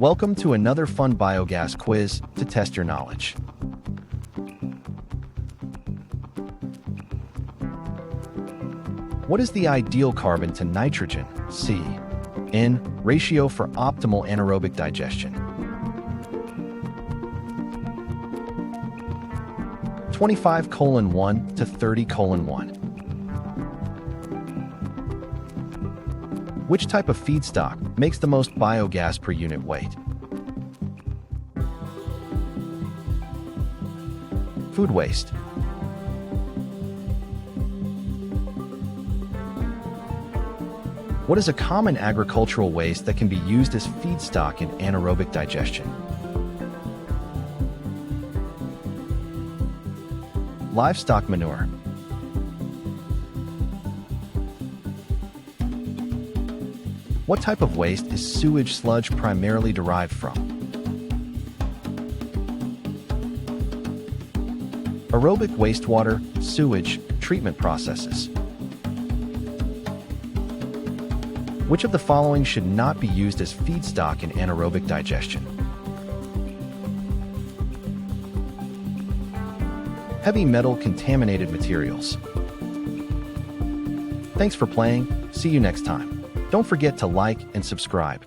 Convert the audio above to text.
Welcome to another fun biogas quiz to test your knowledge. What is the ideal carbon to nitrogen, C, in ratio for optimal anaerobic digestion? 25:1 to 30:1. Which type of feedstock makes the most biogas per unit weight? Food waste. What is a common agricultural waste that can be used as feedstock in anaerobic digestion? Livestock manure. What type of waste is sewage sludge primarily derived from? Aerobic wastewater, sewage, treatment processes. Which of the following should not be used as feedstock in anaerobic digestion? Heavy metal contaminated materials. Thanks for playing. See you next time. Don't forget to like and subscribe.